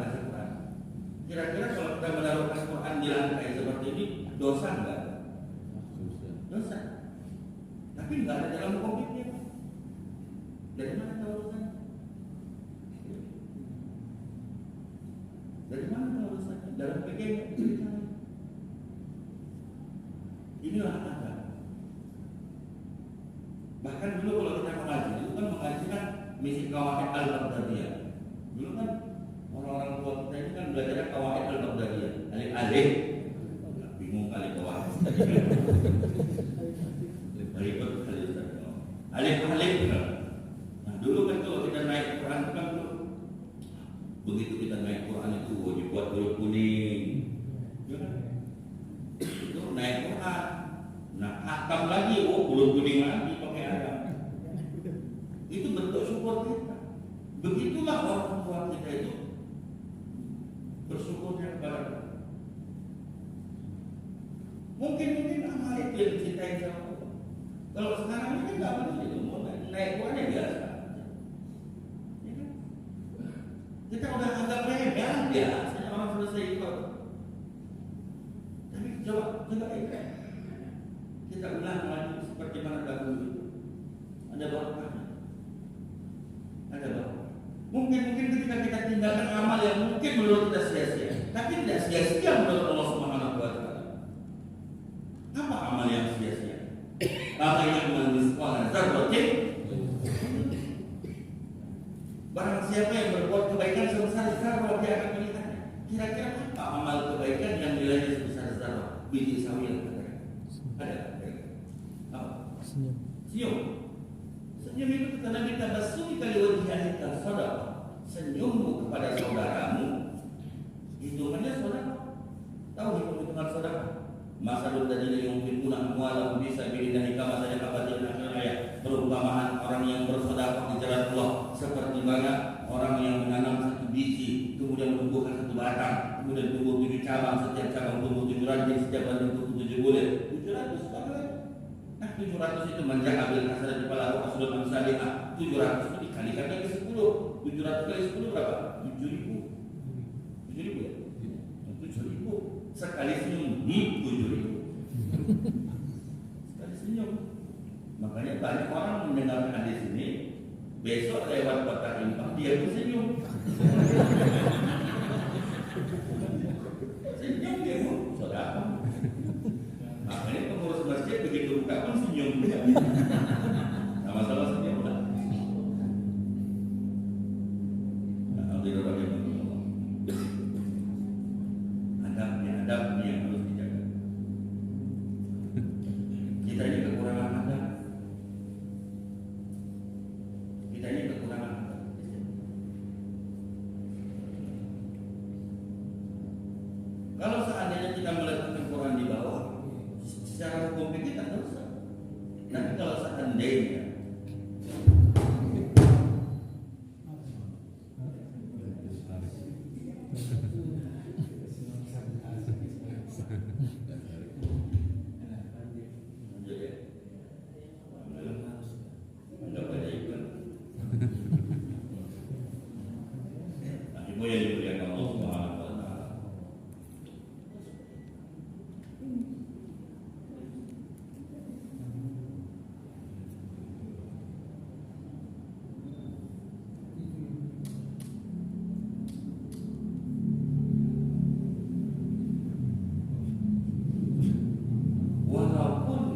Kira-kira kalau kita menaruhkan Quran di lantai seperti ini, dosa enggak? Dosa. Tapi enggak ada dalam hukum fikih. Dari mana tahu dosanya? Dari mana tahu dosanya? Dalam fikih diceritakan. Inilah adab. Bahkan dulu kalau kita mengaji, itu kan mengaji kan misi qawaid al-Baghdadiyah. Dulu kan orang-orang tua kita ini kan belajarnya qawaid al-Baghdadiyah. Alif. Bingung kali qawaid. Ribet kali Ustaz. Alif. Nah, dulu kan kalau kita naik Quran itu kan dulu begitu kita naik Quran itu dibuat huruf kuning. Ya kan? Itu naik Quran. Nah, khatam lagi, huruf kuning lagi pakai ayat. Itu bentuk syukur kita. Begitulah orang tua kita itu bersyukurnya kepada Allah. Mungkin amal itu yang dicintai sama Allah. Kalau sekarang ini kan nggak begitu, mau naik Quran yang biasa. Ya kan? Kita udah anggap remeh biasa, orang selesai itu. Tapi coba ini. Kita ulang lagi seperti mana dahulu itu. Ada berkahnya. Mungkin ketika kita tinggalkan amal yang mungkin menurut kita sia-sia, tapi tidak sia-sia menurut Allah Subhanahu wa taala. Apa amal yang sia-sia? Maka yang menisqala dzarratin. Barang siapa yang berbuat kebaikan sebesar zarrah, dia akan melihatnya. Kira-kira apa amal kebaikan yang nilainya sebesar zarrah? Biji sawi yang ada. Apa? Senyum itu kata Nabi tabassum kali wajhika sadaqah. Senyummu kepada saudaramu hitungannya sedekah. Tahu hitungan sedekah? Masalul ladzina yunfiquna amwalahum fi sabilillahi kamathali habatin perumpamaan orang yang bersedekah di jalan Allah seperti mana orang yang menanam satu biji, kemudian menumbuhkan satu batang, kemudian tumbuh 7 cabang, setiap cabang tumbuh 7 ranting, setiap ranting tumbuh 7 bulir. 700 apa? Nah 700 itu menjaga ambil kasar di kepala aku sudah mensalihah. 700 itu dikalikan lagi 10. 700 kali 10 berapa? 7.000. 7.000 ya? 7.000. Sekali senyum di 7.000. Sekali senyum. Makanya banyak orang mendengar hadis ini, besok lewat kota Impang dia pun senyum. Senyum dia pun, saudara. Makanya pengurus masjid begitu buka pun senyum dia. Sama-sama senyum lah. Alhamdulillah. Adab yang harus dijaga. Kita ini kekurangan adab. Kita ini kekurangan adab. Kalau seandainya kita melihat kekurangan di bawah, secara hukum kita dosa. Tapi kalau seandainya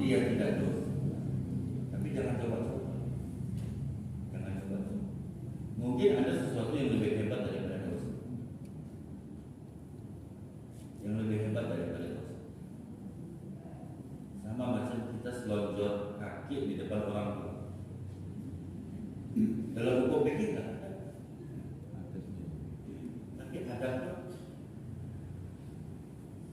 dia tidak dosa, tapi jangan coba-coba. Jangan coba-coba. Mungkin ada sesuatu yang lebih hebat daripada dosa. Yang lebih hebat daripada dosa. Sama macam kita selonjor kaki di depan orang tua. Dalam hukum fikih tak ada. Tapi ada.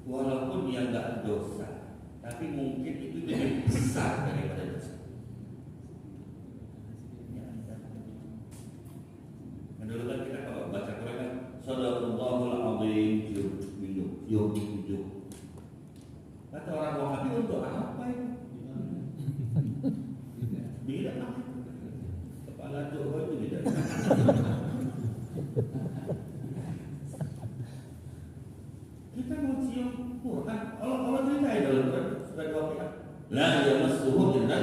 Walaupun dia enggak dosa, tapi mungkin itu lebih besar daripada dosa. Menurut kita kalau baca Quran, Sadaqallahul Azim, yuk. Kata orang Wahabi untuk apa itu? Bila kepala Johor itu tidak. Kita mau cium Quran. Allah cerita dalam Quran surat Waqiah. La yamassuhu illa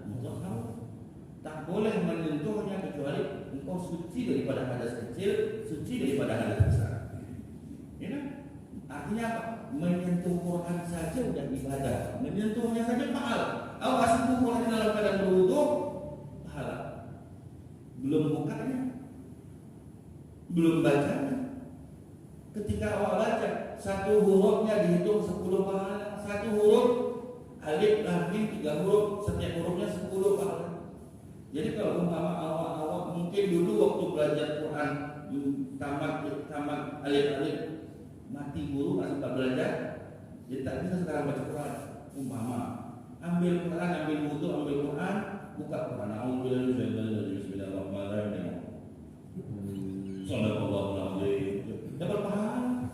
mutahhar. Tak boleh menyentuhnya kecuali engkau suci daripada hadas kecil, suci daripada hadas besar. Ya kan? Artinya apa? Menyentuh Quran saja sudah ibadah. Menyentuhnya saja pahala. Awas sentuh Quran dalam keadaan berwudu, pahala. Belum bukanya, belum bacanya. Ketika awal baca, satu hurufnya dihitung 10 pahala. Satu huruf alif, lam, mim, 3 huruf, setiap hurufnya 10 pahala. Jadi kalau umpama awal-awal mungkin dulu waktu belajar Quran tamat alif mati guru nggak sempat belajar, jadi tak bisa sekarang baca Quran. Umpama ambil Quran, ambil wudu, ambil Quran, buka Quran. Bismillahirrahmanirrahim. Sallallahu alaihi dapat pahala.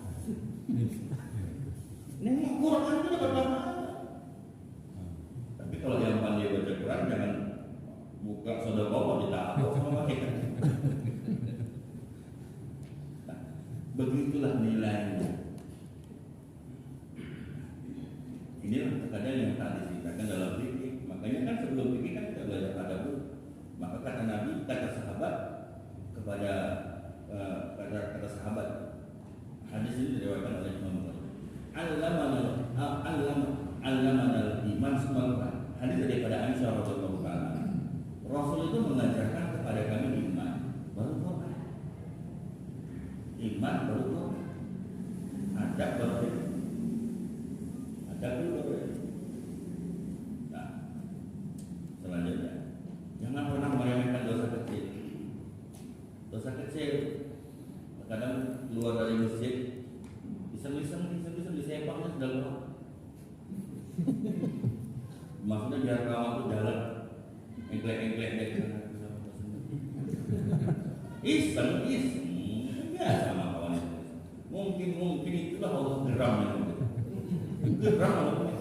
Nengok Quran itu dapat pahala. Tapi kalau yang pandai baca Quran jangan buka sedekah ditaruh sama mereka. Nah, begitulah nilainya. Inilah terkadang yang tak diceritakan dalam fikih. Makanya kan sebelum fikih kan kita belajar adab dulu. Maka kata Nabi, kata sahabat kepada kata sahabat. Hadis ini diriwayatkan oleh Imam Bukhari. Allamanal iman semua. Hadis daripada Aisyah radhiyallahu anha. Rasul itu mengajarkan kepada kami iman baru Quran. Iman baru Quran. Adab baru Quran. Adab baru Quran. Nah, selanjutnya, jangan pernah meremehkan dosa kecil. Dosa kecil kadang keluar dari masjid iseng-iseng disepaknya sudah lupa. Maksudnya biar kamu tuh jalan engklek-engklek dari iseng ya sama kawan itu. Mungkin itulah Allah geram yang geram Allah.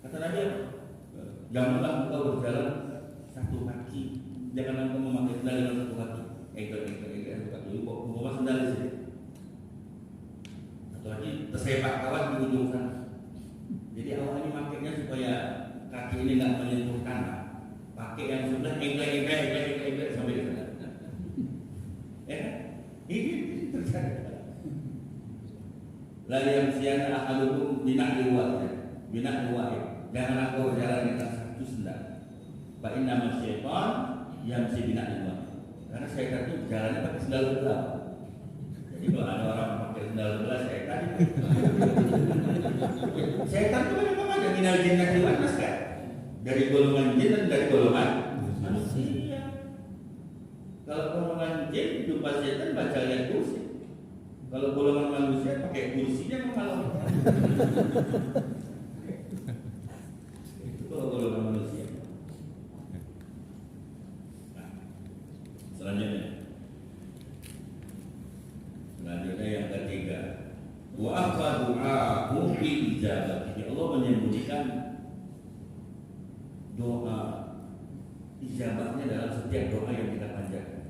Kata Nabi, janganlah engkau berjalan satu kaki, janganlah engkau memakai sendal dengan satu kaki. Engkel satu kaki, bawa sendal di sini. Satu kaki tersepak kawan di ujung sana. Jadi awal ini makainya supaya kaki ini nggak menyentuh tanah. Pakai yang sudah engkel sampai di sana. Ini terjadi. La yamsiyana ahadukum bina'li wahid. Janganlah kau berjalan dengan satu sendal. Fa inna masyaitan yamsi bina'li wahid. Karena syaitan itu jalannya pakai sendal sebelah. Jadi kalau ada orang pakai sendal sebelah, syaitan itu memang ada minal jinnati wan nas kan? Dari golongan jin dan dari golongan manusia. Kalau golongan jin jumpa setan baca ayat kursi. Kalau golongan manusia pakai kursinya mengalau. Itu kalau golongan manusia. Nah, selanjutnya yang ketiga, wa afa du'a'u bi ijabati. Allah menyembunyikan doa ijabahnya dalam setiap doa yang kita panjatkan.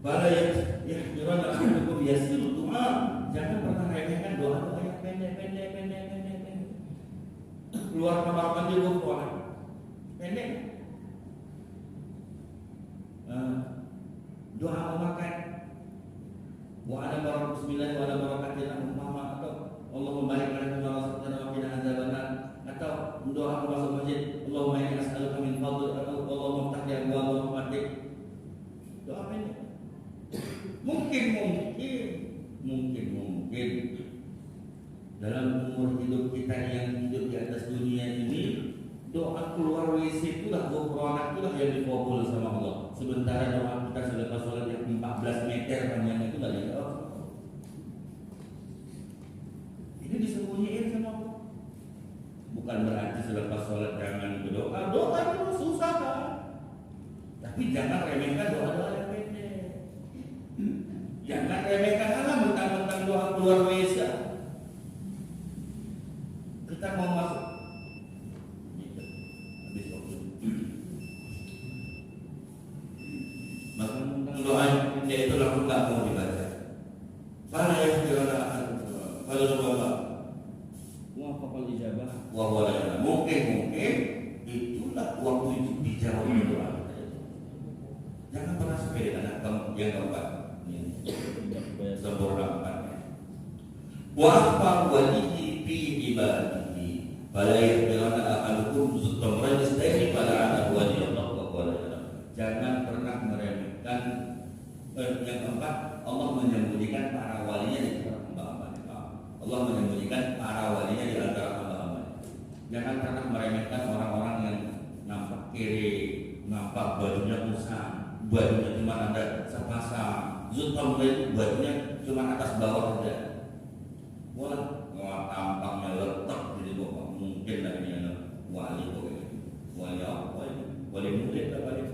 Bala yahdiran ahadukum yasiru doa. Jangan pernah remehkan doa yang pendek. Keluar kamar mandi doa pendek. Doa mau makan. Wa ana barak bismillah wa ana barakatillah Muhammad, atau Allah membarik lana wa rasatana wa qina azabannar, atau doa masuk masjid Allahumma inni as'aluka min fadlik, atau Allahumma ftah li abwaab rahmatik. Doa pendek. Mungkin dalam umur hidup kita yang hidup di atas dunia ini, doa keluar WC itulah ghufranak itulah yang dikabul sama Allah. Sementara doa kita selepas sholat yang 14 meter panjangnya itu tidak dijawab. Ini disembunyiin sama Allah. Bukan berarti selepas sholat jangan berdoa. Doa itu susah kan? Tapi jangan remehkan doa-doa yang pendek. Jangan remehkan Allah mentang-mentang doa keluar WC. Kita mau masuk. Habis waktu. Maka tentang doa yang itu langsung tak mau dibaca. Fala yahdirana fala subhanallah. Wa faqal ijabah wa wala. Mungkin itulah waktu itu dijawab doa. Jangan pernah sepele anak kamu yang keempat. Sempurna empatnya. Wa akhfa walihi fi ibadihi. Fala yahdirana ahadukum zutamran istaini fala ana waliyallah wa wala. Jangan pernah meremehkan. Yang keempat, Allah menyembunyikan para walinya di antara hamba-hambanya. Allah menyembunyikan para walinya di antara hamba-hambanya. Jangan pernah meremehkan orang-orang yang nampak kiri, nampak bajunya usang, bajunya cuma ada sepasang, zutam itu bajunya cuma atas bawah saja. Wah, tampangnya letak jadi bawah. Mungkin lah ini anak wali wali apa ini? Wali murid apa ini?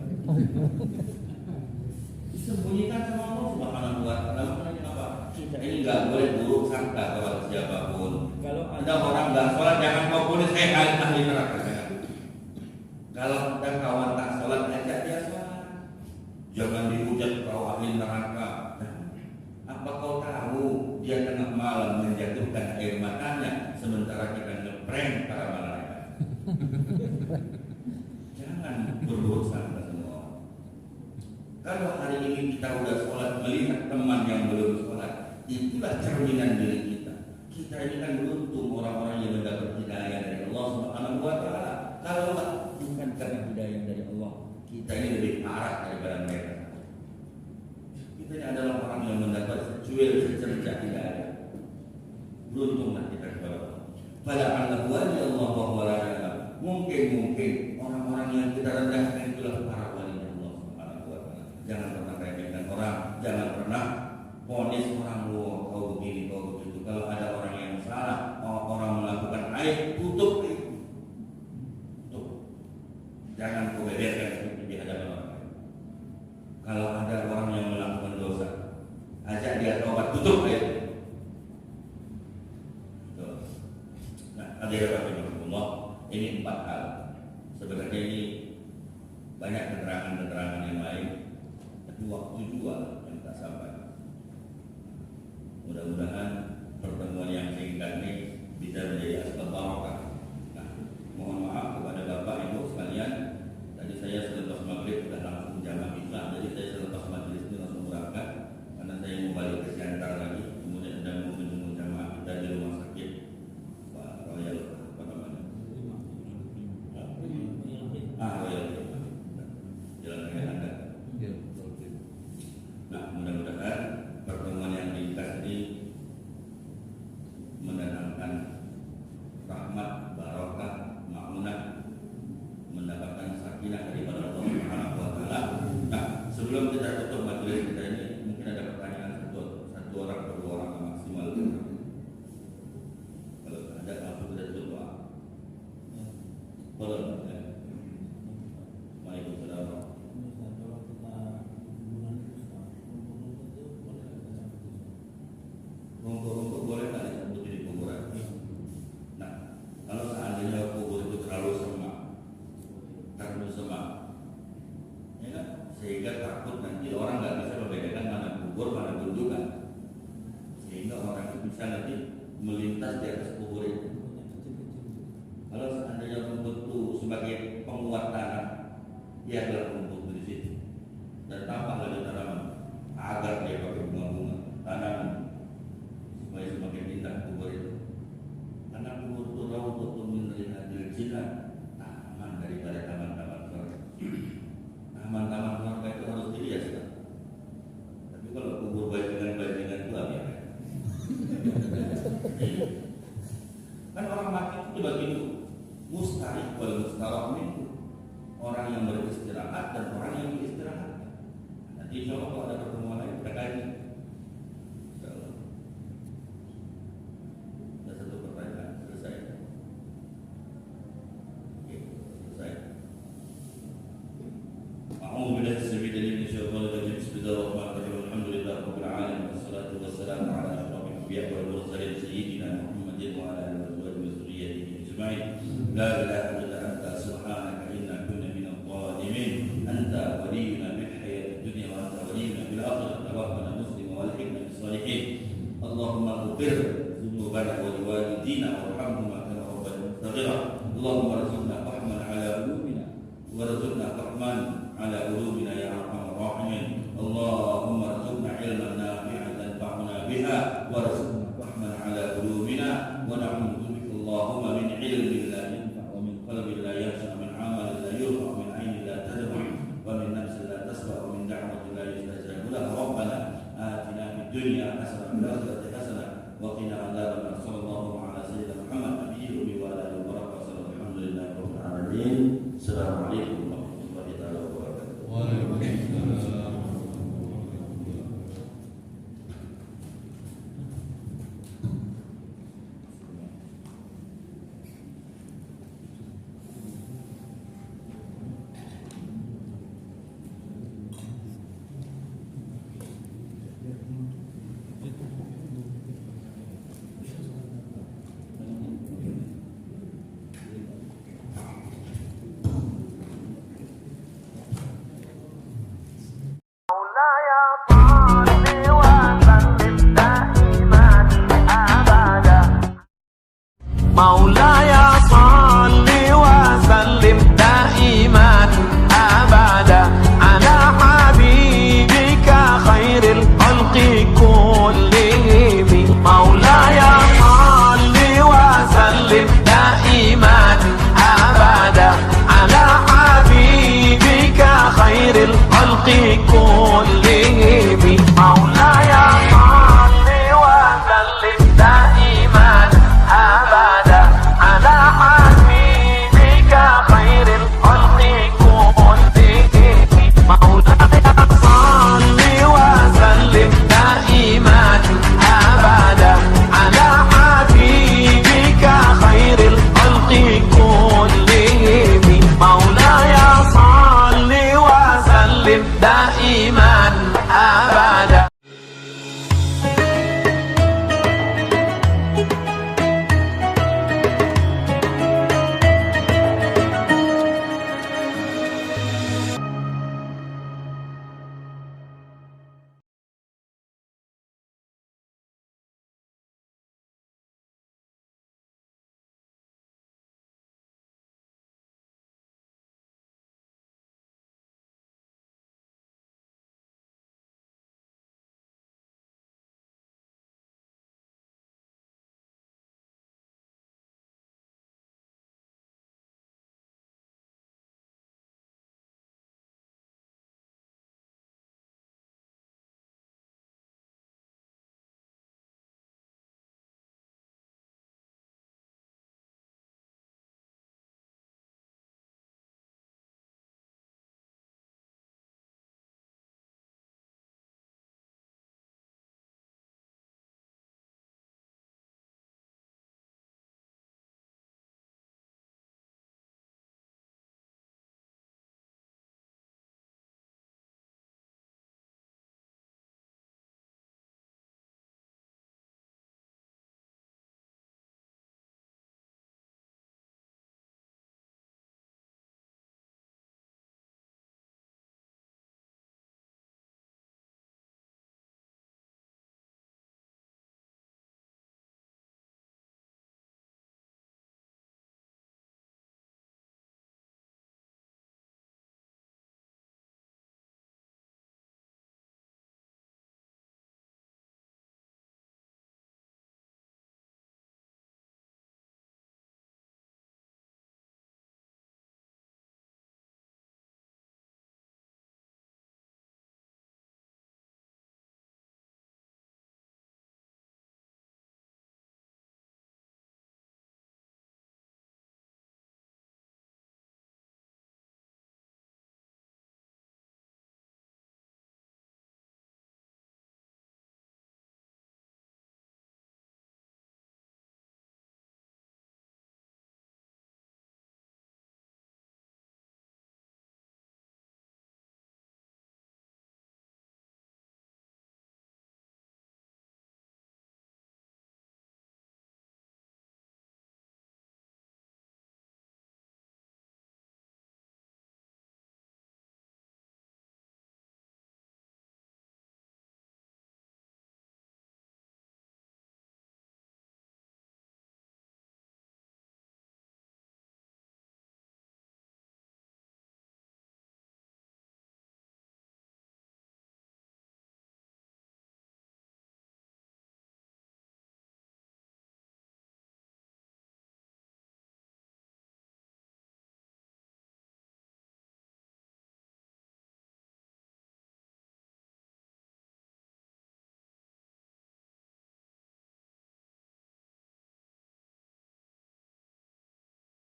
Disembunyikan sama Allah Subhanahu wa ta'ala. Maknanya apa? Kita ini enggak boleh buruk sangka kepada siapapun. Kalau ada orang enggak sholat, jangan kau boleh saya ahli neraka. Kalau ada kawan tak sholat, ajak dia sholat. Jangan dihujat kau ahli neraka. Apa kau tahu dia tengah malam menjatuhkan air matanya sementara kita ngeprank para malaikat? Jangan berburuk sangka. Kalau hari ini kita sudah sholat, melihat teman yang belum sholat, itulah cerminan diri kita. Kita ini kan beruntung orang-orang yang mendapat hidayah dari Allah Subhanahu wa ta'ala. Kalau bukan karena hidayah dari Allah, kita ini lebih parah daripada mereka. Kita ini adalah orang yang mendapat secuil secercah hidayah. Beruntunglah kita kepada Allah. Pada Allah wali Allah wa wala. Mungkin orang-orang yang kita rendahkan itulah para wali. Jangan pernah remehkan orang, jangan pernah vonis orang, kau begini, kau begitu. Kalau ada orang yang salah, orang melakukan aib, tutup ya. Nah, hadirin rahimakumullah, ini 4 hal. Sebenarnya ini banyak keterangan-keterangan yang lain, tapi waktu juga yang tak sampai. Mudah-mudahan pertemuan yang singkat ini bisa menjadi asbab barakah. Nah, mohon maaf kepada Bapak Ibu sekalian, tadi saya selepas maghrib sudah langsung jamaah Islam, jadi saya selepas majelis ini langsung berangkat karena saya mau balik ke Siantar lagi, kemudian ada mengunjungi jamaah kita di rumah sakit Pak Royal apa namanya? Royal Jalan Raya Anda. Nah, mudah-mudahan pertemuan yang ringkas ini mendatangkan rahmat, barokah, makmunah, mendapatkan sakinah daripada Allah Subhanahu wa taala. Nah, sebelum kita tutup majelis kita ini, mungkin ada pertanyaan satu orang atau 2 orang maksimal. Kalau ada langsung kita tutup doa. Boleh. Waalaikumsalam. Rumput-rumput boleh tak disebut di kuburan? Nah, kalau seandainya kubur itu terlalu semak, ya kan? Sehingga takut nanti orang nggak bisa membedakan mana kubur mana gundukan, sehingga orang itu bisa nanti melintas di atas kubur itu. Kalau seandainya rumput itu sebagai penguat tanah, dia adalah rumput di situ dan tambahlah di tanaman agar dia pakai bunga-bunga tanam supaya semakin indah kubur itu. Karena kubur itu rawdatun min riyadil jinan, taman daripada taman-taman surga. Taman-taman surga itu harus dihiaskan. Tapi kalau kubur bajingan-bajingan itu apa ya? Kan orang mati itu dibagi 2, mustariq wal mustarah minhu. Orang yang beristirahat dan orang yang beristirahat. Nanti insya Allah kalau ada pertemuan lain kita kaji. Ada satu pertanyaan selesai. Oke, selesai. A'udzu billahi samii dari syaitanir rajim. Bismillahirrahmanirrahim. Alhamdulillahirabbil alamin wassalatu wassalamu ala asyrofil anbiya'i wal mursalin sayyidina Muhammadin wa ala alihi wa sahbihi wa dzurriyyatihi ajma'in. La ilaha illa anta subhanaka inna kunna minadh dhalimin. Anta waliyuna fil hayatid dunya wa anta waliyuna fil akhirati. Tawaffana musliman wal hikmah bis salihin. Allahumma ighfir dzunubana wa liwalidina warhamhuma kama rabbayana saghira. Allahumma arzuqna fahman ala qulubina warzuqna fahman ala qulubina ya arhamar rahimin. Allahumma arzuqna ilman nafi'an tanfa'una biha warzuqna fahman ala qulubina wa na'udzu bika Allahumma min ilmin la yanfa' wa min qalbin la yakhsha, min 'amalin la yurfa, min 'aynin la tadma' wa min nafsin la tasba' wa min da'watin la yustajabu laha. Rabbana atina fid dunya hasanah wa fil akhirati hasanah wa qina adzabannar. Sallallahu ala sayyidina Muhammad nabiyyi wa ala alihi wa sahbihi. Alhamdulillahi rabbil alamin. Assalamualaikum warahmatullahi wabarakatuh.
Waalaikumsalam.
Mau